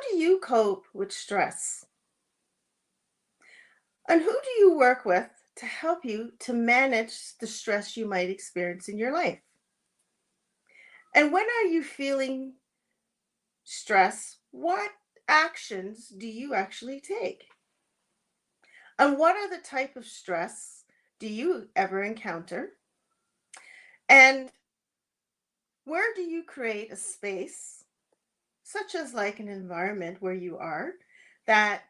How do you cope with stress? And who do you work with to help you to manage the stress you might experience in your life? And when are you feeling stress? What actions do you actually take? And what are the type of stress do you ever encounter? And where do you create a space, such as like an environment where you are, that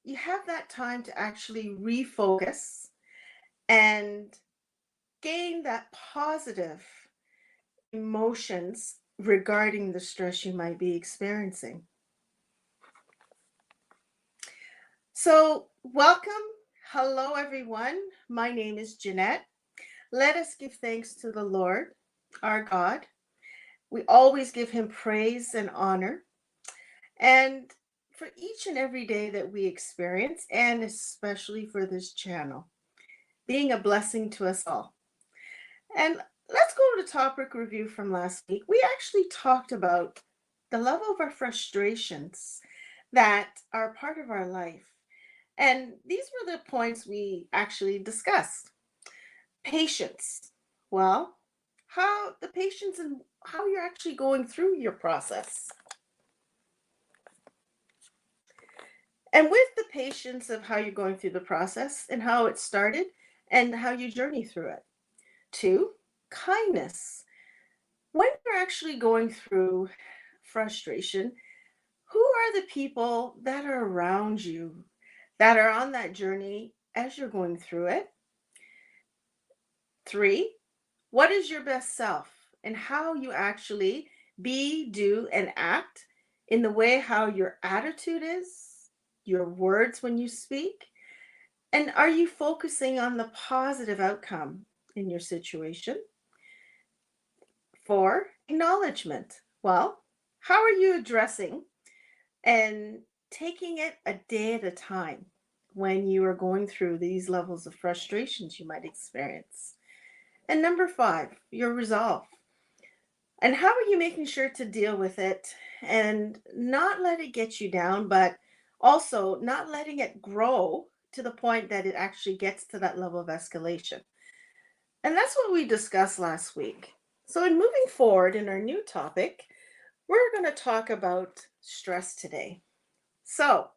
you have that time to actually refocus and gain that positive emotions regarding the stress you might be experiencing? So, welcome. Hello, everyone. My name is Jeanette. Let us give thanks to the Lord, our God. We always give him praise and honor. And for each and every day that we experience, and especially for this channel, being a blessing to us all. And let's go to the topic review from last week. We actually talked about the level of our frustrations that are part of our life. And these were the points we actually discussed. Patience. Well, how the patience and how you're actually going through your process. And with the patience of how you're going through the process and how it started and how you journey through it. Two, kindness. When you're actually going through frustration, who are the people that are around you that are on that journey as you're going through it? Three, what is your best self and how you actually be, do, and act in the way how your attitude is, your words when you speak, and are you focusing on the positive outcome in your situation? Four, acknowledgement. Well, how are you addressing and taking it a day at a time when you are going through these levels of frustrations you might experience? And number five, your resolve. And how are you making sure to deal with it and not let it get you down, but also not letting it grow to the point that it actually gets to that level of escalation? And that's what we discussed last week. So, in moving forward in our new topic, we're going to talk about stress today. So,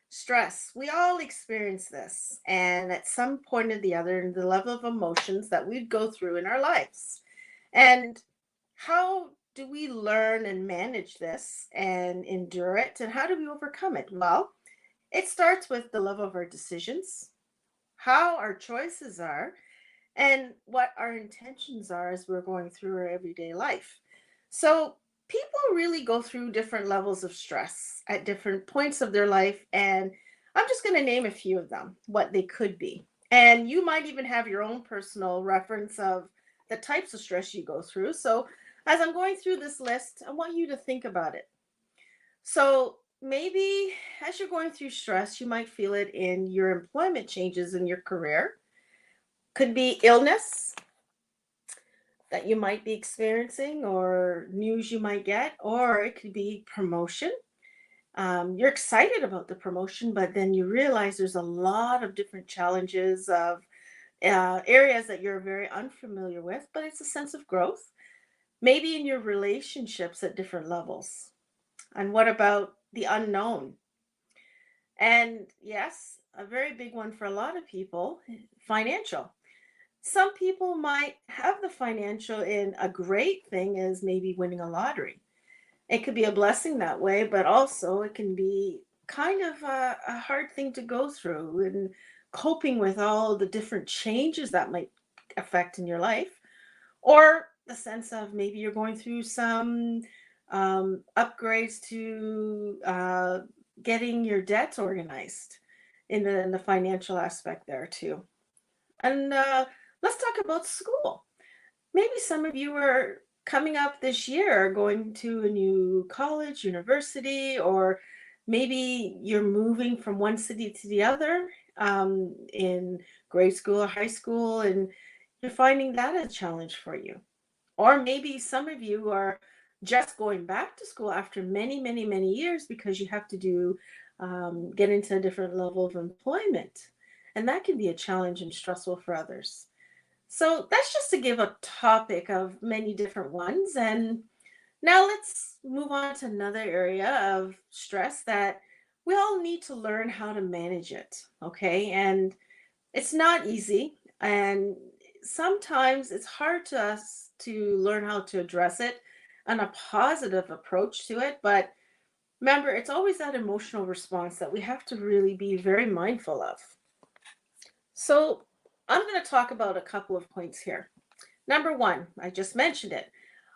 stress, we all experience this, and at some point or the other, the level of emotions that we go through in our lives. And how do we learn and manage this and endure it? And how do we overcome it? Well, it starts with the level of our decisions, how our choices are, and what our intentions are as we're going through our everyday life. So, people really go through different levels of stress at different points of their life. And I'm just going to name a few of them, what they could be. And you might even have your own personal reference of the types of stress you go through. So, as I'm going through this list, I want you to think about it. So, maybe as you're going through stress, you might feel it in your employment changes in your career. Could be illness that you might be experiencing or news you might get, or it could be promotion. You're excited about the promotion, but then you realize there's a lot of different challenges of areas that you're very unfamiliar with, but it's a sense of growth. Maybe in your relationships at different levels. And what about the unknown? And yes, a very big one for a lot of people, financial. Some people might have the financial in a great thing as maybe winning a lottery. It could be a blessing that way, but also it can be kind of a hard thing to go through and coping with all the different changes that might affect in your life, or the sense of maybe you're going through some upgrades to getting your debts organized in the financial aspect there too. And let's talk about school. Maybe some of you are coming up this year going to a new college, university, or maybe you're moving from one city to the other in grade school or high school, and you're finding that a challenge for you. Or maybe some of you are just going back to school after many, many, many years because you have to get into a different level of employment. And that can be a challenge and stressful for others. So that's just to give a topic of many different ones. And now let's move on to another area of stress that we all need to learn how to manage it. Okay. And it's not easy. And sometimes it's hard to us to learn how to address it and a positive approach to it. But remember, it's always that emotional response that we have to really be very mindful of. So I'm going to talk about a couple of points here. Number one, I just mentioned it,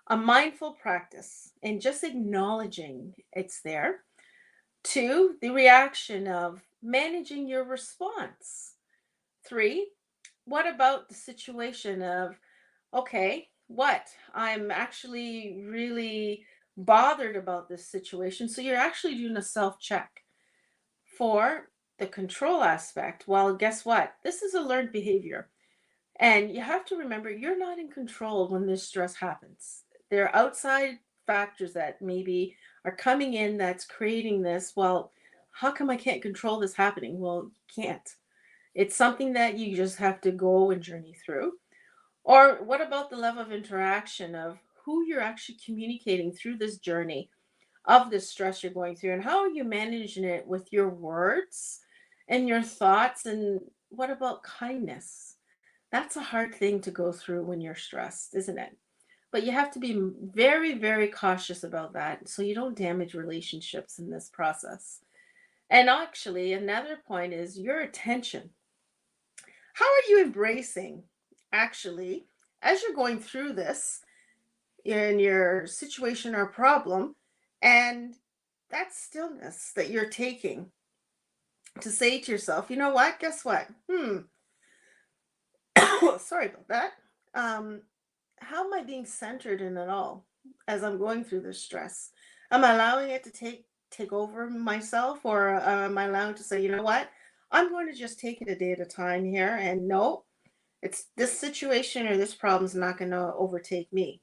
a mindful practice and just acknowledging it's there. Two, the reaction of managing your response. Three, what about the situation of, okay, what? I'm actually really bothered about this situation. So you're actually doing a self check. For the control aspect, well, guess what? This is a learned behavior. And you have to remember you're not in control when this stress happens. There are outside factors that maybe are coming in that's creating this. Well, how come I can't control this happening? Well, you can't. It's something that you just have to go and journey through. Or what about the level of interaction of who you're actually communicating through this journey of the stress you're going through, and how are you managing it with your words and your thoughts? And what about kindness? That's a hard thing to go through when you're stressed, isn't it? But you have to be very, very cautious about that so you don't damage relationships in this process. And actually, another point is your attention. How are you embracing, actually, as you're going through this in your situation or problem, and that stillness that you're taking to say to yourself, you know what, guess what? Sorry about that. Um, how am I being centered in it all as I'm going through this stress? Am I allowing it to take over myself, or am I allowing to say, you know what? I'm going to just take it a day at a time here, and no, it's this situation or this problem is not going to overtake me.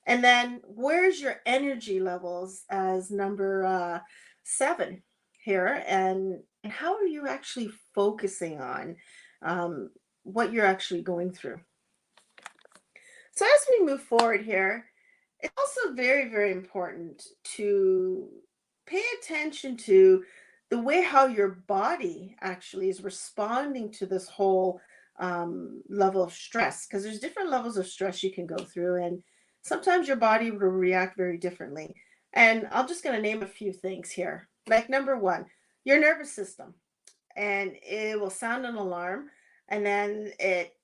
And then where's your energy levels as number seven here? And how are you actually focusing on um, what you're actually going through? So as we move forward here, it's also very, very important to pay attention to the way how your body actually is responding to this whole level of stress, because there's different levels of stress you can go through, and sometimes your body will react very differently. And I'm just going to name a few things here. Like number one, your nervous system, and it will sound an alarm, and then it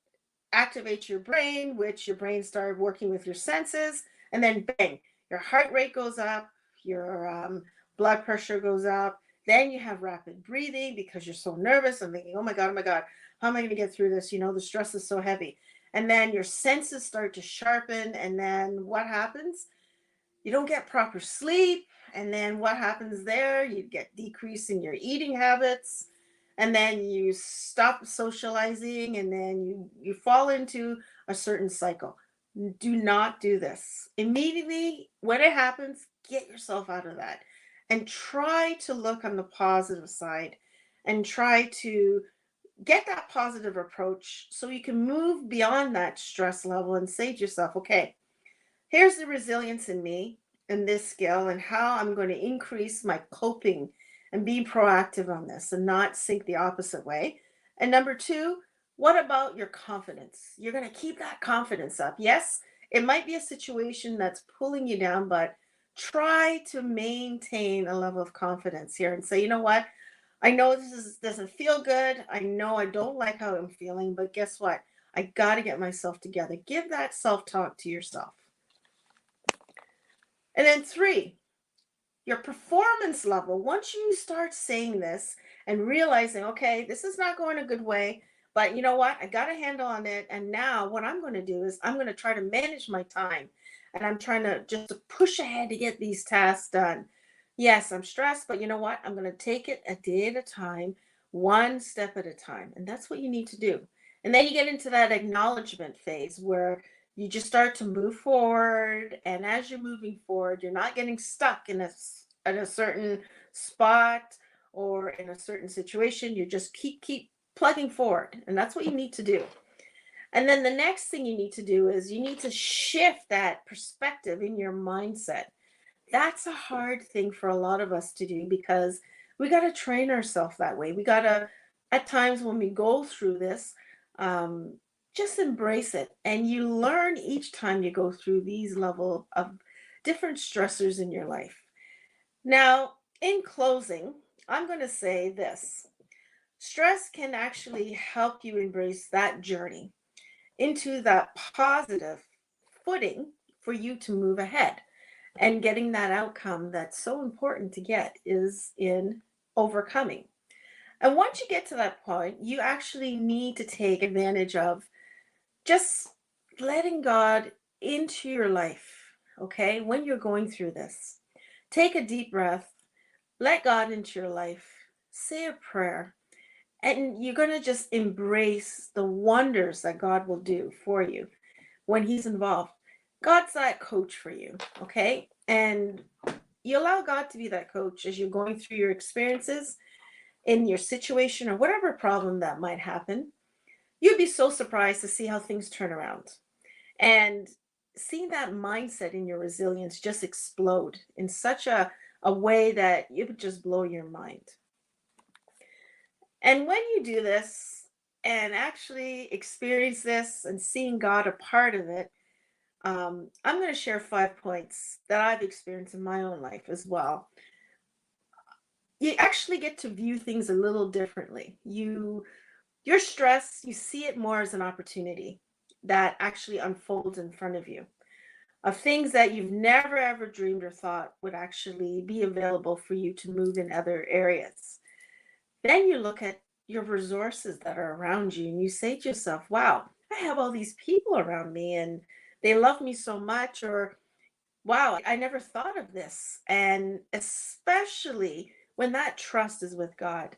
activates your brain, which your brain started working with your senses, and then bang, your heart rate goes up, your blood pressure goes up. Then you have rapid breathing because you're so nervous and thinking, oh my God, how am I going to get through this? You know, the stress is so heavy. And then your senses start to sharpen. And then what happens? You don't get proper sleep. And then what happens there? You get decrease in your eating habits, and then you stop socializing, and then you fall into a certain cycle. Do not do this immediately when it happens. Get yourself out of that and try to look on the positive side and try to get that positive approach so you can move beyond that stress level and say to yourself, okay, here's the resilience in me and this skill, and how I'm going to increase my coping and be proactive on this and not sink the opposite way. And number two, what about your confidence? You're going to keep that confidence up. Yes, it might be a situation that's pulling you down, but try to maintain a level of confidence here and say, you know what? I know doesn't feel good. I know I don't like how I'm feeling, but guess what? I got to get myself together. Give that self talk to yourself. And then three, your performance level. Once you start saying this and realizing, okay, this is not going a good way, but you know what? I got a handle on it. And now what I'm going to do is I'm going to try to manage my time. And I'm trying to just to push ahead to get these tasks done. Yes, I'm stressed, but you know what? I'm going to take it a day at a time, one step at a time. And that's what you need to do. And then you get into that acknowledgement phase where You just start to move forward, and as you're moving forward, you're not getting stuck in at a certain spot or in a certain situation. You just keep plugging forward, and that's what you need to do. And then the next thing you need to do is you need to shift that perspective in your mindset. That's a hard thing for a lot of us to do because we got to train ourselves that way. We got to, at times when we go through this, um, just embrace it. And you learn each time you go through these level of different stressors in your life. Now, in closing, I'm going to say this: stress can actually help you embrace that journey into that positive footing for you to move ahead. And getting that outcome that's so important to get is in overcoming. And once you get to that point, you actually need to take advantage of just letting God into your life, okay? When you're going through this, take a deep breath, let God into your life, say a prayer, and you're going to just embrace the wonders that God will do for you when He's involved. God's that coach for you, okay? And you allow God to be that coach as you're going through your experiences in your situation or whatever problem that might happen. You'd be so surprised to see how things turn around. And seeing that mindset in your resilience just explode in such a way that it would just blow your mind. And when you do this and actually experience this and seeing God a part of it, I'm going to share 5 points that I've experienced in my own life as well. You actually get to view things a little differently. Your stress, you see it more as an opportunity that actually unfolds in front of you, of things that you've never ever dreamed or thought would actually be available for you to move in other areas. Then you look at your resources that are around you and you say to yourself, wow, I have all these people around me and they love me so much, or wow, I never thought of this. And especially when that trust is with God,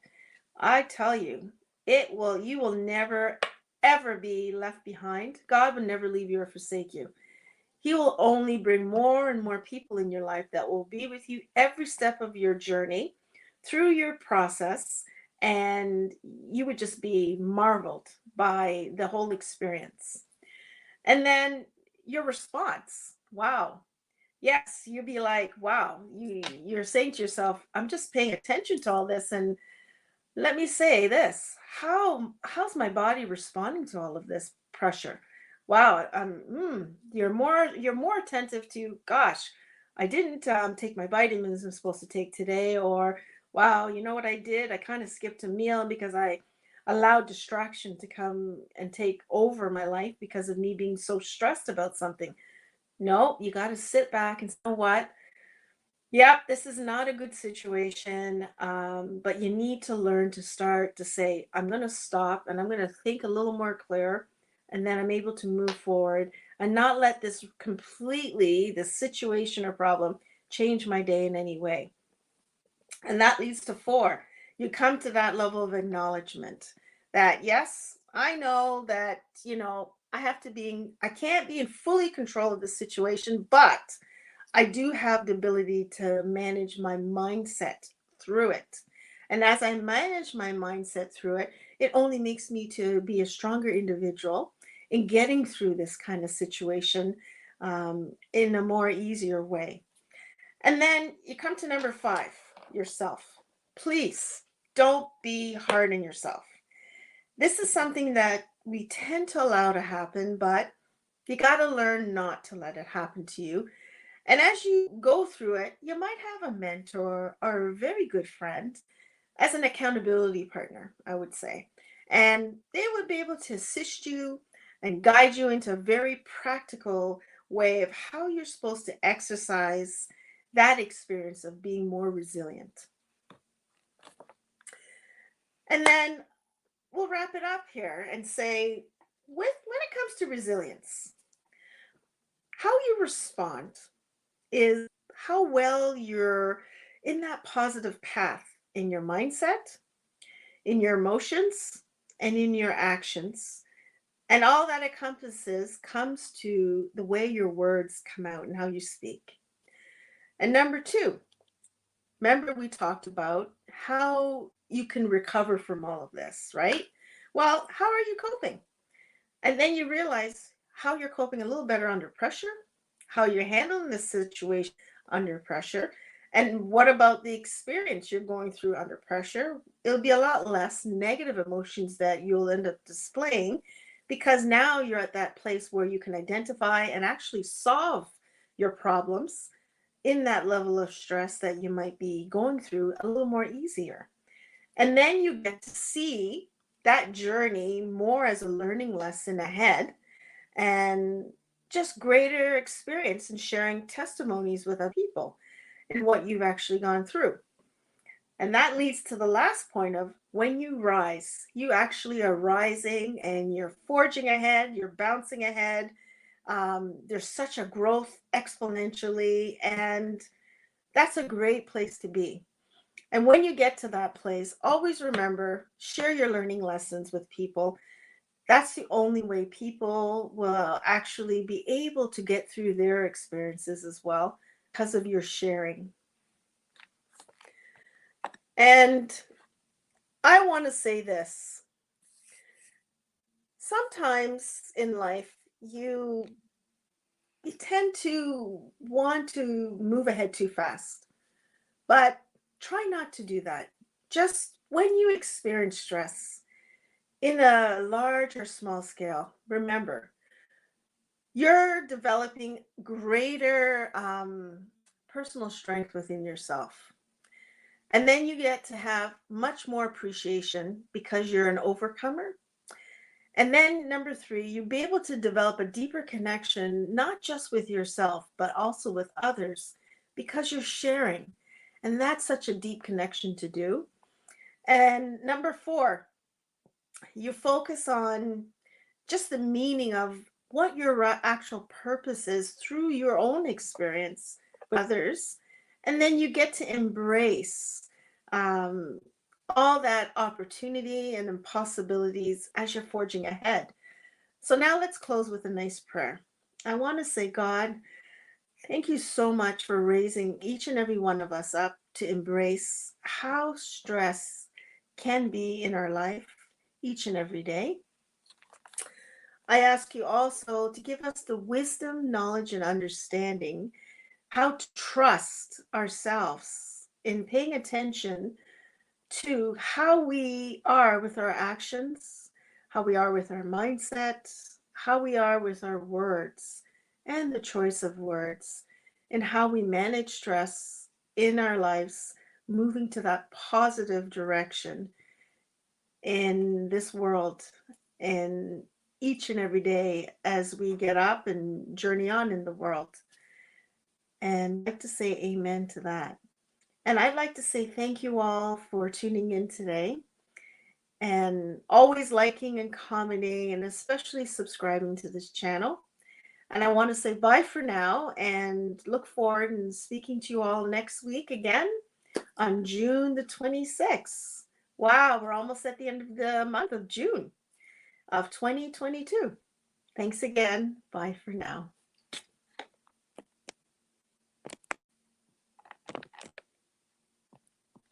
I tell you, you will never ever be left behind. God will never leave you or forsake you. He will only bring more and more people in your life that will be with you every step of your journey through your process. And you would just be marveled by the whole experience. And then your response, wow. Yes, you'd be like, wow, you're saying to yourself, I'm just paying attention to all this. And let me say this, how's my body responding to all of this pressure? Wow, you're more attentive to, gosh, I didn't take my vitamins I'm supposed to take today, or wow, you know what I did? I kind of skipped a meal because I allowed distraction to come and take over my life because of me being so stressed about something. No, you got to sit back and say, you know what? Yep, this is not a good situation, but you need to learn to start to say, I'm going to stop and I'm going to think a little more clear, and then I'm able to move forward and not let this situation or problem, change my day in any way. And that leads to four. You come to that level of acknowledgement that, yes, I know that, I can't be in fully control of the situation, but I do have the ability to manage my mindset through it. And as I manage my mindset through it, it only makes me to be a stronger individual in getting through this kind of situation in a more easier way. And then you come to number five, yourself. Please don't be hard on yourself. This is something that we tend to allow to happen, but you got to learn not to let it happen to you. And as you go through it, you might have a mentor or a very good friend as an accountability partner, I would say. And they would be able to assist you and guide you into a very practical way of how you're supposed to exercise that experience of being more resilient. And then we'll wrap it up here and say, when it comes to resilience, how you respond is how well you're in that positive path in your mindset, in your emotions, and in your actions. And all that encompasses comes to the way your words come out and how you speak. And number two, remember we talked about how you can recover from all of this, right? Well, how are you coping? And then you realize how you're coping a little better under pressure, how you're handling the situation under pressure, and what about the experience you're going through under pressure? It'll be a lot less negative emotions that you'll end up displaying because now you're at that place where you can identify and actually solve your problems in that level of stress that you might be going through a little more easier. And then you get to see that journey more as a learning lesson ahead and just greater experience in sharing testimonies with other people and what you've actually gone through. And that leads to the last point of when you rise, you actually are rising and you're forging ahead, you're bouncing ahead. There's such a growth exponentially, and that's a great place to be. And when you get to that place, always remember, share your learning lessons with people. That's the only way people will actually be able to get through their experiences as well because of your sharing. And I want to say this. Sometimes in life, you tend to want to move ahead too fast, but try not to do that. Just when you experience stress, in a large or small scale, remember, you're developing greater personal strength within yourself. And then you get to have much more appreciation because you're an overcomer. And then, number three, you'll be able to develop a deeper connection, not just with yourself, but also with others because you're sharing. And that's such a deep connection to do. And number four, you focus on just the meaning of what your actual purpose is through your own experience with others. And then you get to embrace um, all that opportunity and impossibilities as you're forging ahead. So now let's close with a nice prayer. I want to say, God, thank you so much for raising each and every one of us up to embrace how stress can be in our life each and every day. I ask you also to give us the wisdom, knowledge, and understanding how to trust ourselves in paying attention to how we are with our actions, how we are with our mindset, how we are with our words, and the choice of words, and how we manage stress in our lives, moving to that positive direction in this world and each and every day as we get up and journey on in the world. And I'd like to say amen to that. And I'd like to say thank you all for tuning in today and always liking and commenting and especially subscribing to this channel. And I want to say bye for now and look forward and speaking to you all next week again on June the 26th. Wow, we're almost at the end of the month of June of 2022. Thanks again. Bye for now.